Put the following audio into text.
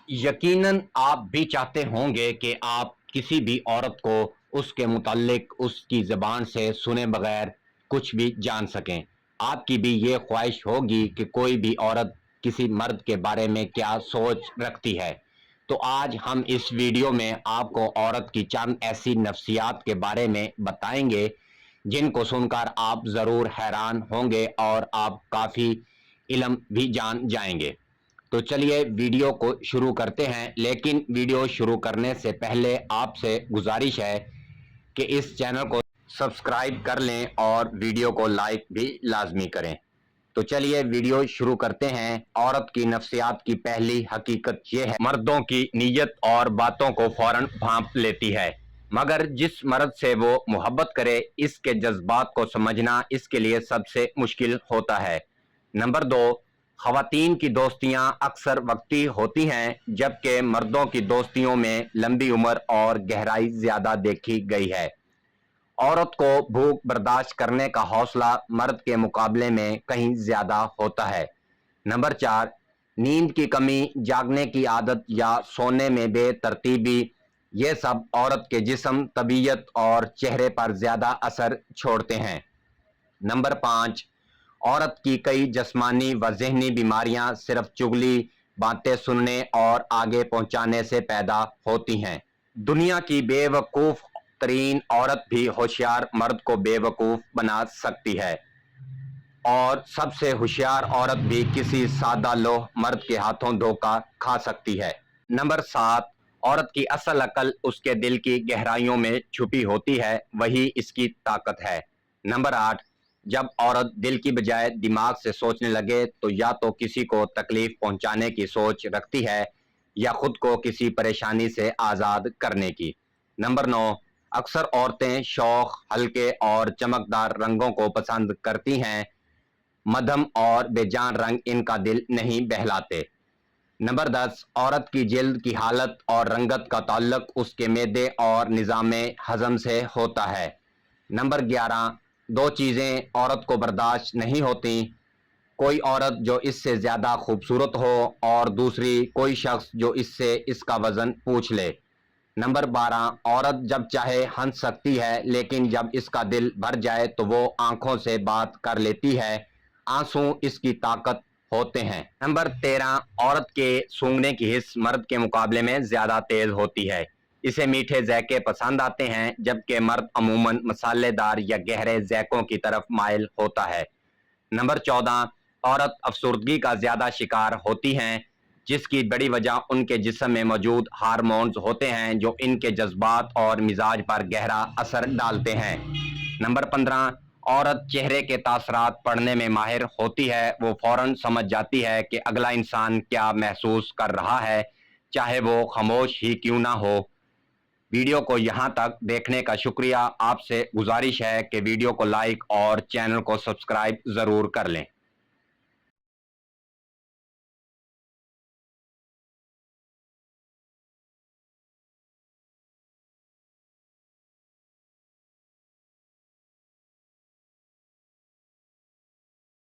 यकीनन आप भी चाहते होंगे कि आप किसी भी औरत को उसके मुताल्लिक उसकी ज़बान से सुने बगैर कुछ भी जान सकें। आपकी भी ये ख्वाहिश होगी कि कोई भी औरत किसी मर्द के बारे में क्या सोच रखती है। तो आज हम इस वीडियो में आपको औरत की चंद ऐसी नफ्सियात के बारे में बताएंगे जिनको सुनकर आप ज़रूर हैरान होंगे और आप काफ़ी इल्म भी जान जाएंगे। तो चलिए वीडियो को शुरू करते हैं, लेकिन वीडियो शुरू करने से पहले आपसे गुजारिश है कि इस चैनल को सब्सक्राइब कर लें और वीडियो को लाइक भी लाजमी करें। तो चलिए वीडियो शुरू करते हैं। औरत की नफ्सियात की पहली हकीकत यह है, मर्दों की नीयत और बातों को फौरन भांप लेती है, मगर जिस मर्द से वो मोहब्बत करे इसके जज्बात को समझना इसके लिए सबसे मुश्किल होता है। नंबर 2, ख़वातीन की दोस्तियां अक्सर वक्ती होती हैं, जबकि मर्दों की दोस्तियों में लंबी उम्र और गहराई ज़्यादा देखी गई है। औरत को भूख बर्दाश्त करने का हौसला मर्द के मुकाबले में कहीं ज़्यादा होता है। नंबर 4, नींद की कमी, जागने की आदत या सोने में बेतरतीबी, ये सब औरत के जिस्म, तबीयत और चेहरे पर ज़्यादा असर छोड़ते हैं। नंबर 5, औरत की कई जिस्मानी व ज़हनी बीमारियां सिर्फ चुगली, बातें सुनने और आगे पहुंचाने से पैदा होती हैं। दुनिया की बेवकूफ़ तरीन औरत भी होशियार मर्द को बेवकूफ़ बना सकती है, और सबसे होशियार औरत भी किसी सादा लोह मर्द के हाथों धोखा खा सकती है। नंबर 7, औरत की असल अकल उसके दिल की गहराइयों में छुपी होती है, वही इसकी ताकत है। नंबर 8, जब औरत दिल की बजाय दिमाग से सोचने लगे तो या तो किसी को तकलीफ पहुंचाने की सोच रखती है या खुद को किसी परेशानी से आज़ाद करने की। नंबर 9, अक्सर औरतें शौक, हल्के और चमकदार रंगों को पसंद करती हैं, मध्यम और बेजान रंग इनका दिल नहीं बहलाते। नंबर 10, औरत की जिल्द की हालत और रंगत का ताल्लुक उसके मैदे और निज़ामे हज़म से होता है। नंबर 11, दो चीज़ें औरत को बर्दाश्त नहीं होती, कोई औरत जो इससे ज़्यादा खूबसूरत हो और दूसरी कोई शख्स जो इससे इसका वज़न पूछ ले। नंबर 12, औरत जब चाहे हंस सकती है, लेकिन जब इसका दिल भर जाए तो वो आंखों से बात कर लेती है। आंसू इसकी ताकत होते हैं। नंबर 13, औरत के सूंघने की हिस्स मर्द के मुकाबले में ज़्यादा तेज़ होती है। इसे मीठे ज़ैके पसंद आते हैं, जबकि मर्द अमूमन मसालेदार या गहरे ज़ैकों की तरफ माइल होता है। नंबर 14, औरत अफसुर्दगी का ज़्यादा शिकार होती हैं, जिसकी बड़ी वजह उनके जिस्म में मौजूद हार्मोन्स होते हैं जो इनके जज्बात और मिजाज पर गहरा असर डालते हैं। नंबर 15, औरत चेहरे के तासरात पढ़ने में माहिर होती है। वो फौरन समझ जाती है कि अगला इंसान क्या महसूस कर रहा है, चाहे वो खामोश ही क्यों ना हो। वीडियो को यहाँ तक देखने का शुक्रिया। आपसे गुजारिश है कि वीडियो को लाइक और चैनल को सब्सक्राइब ज़रूर कर लें।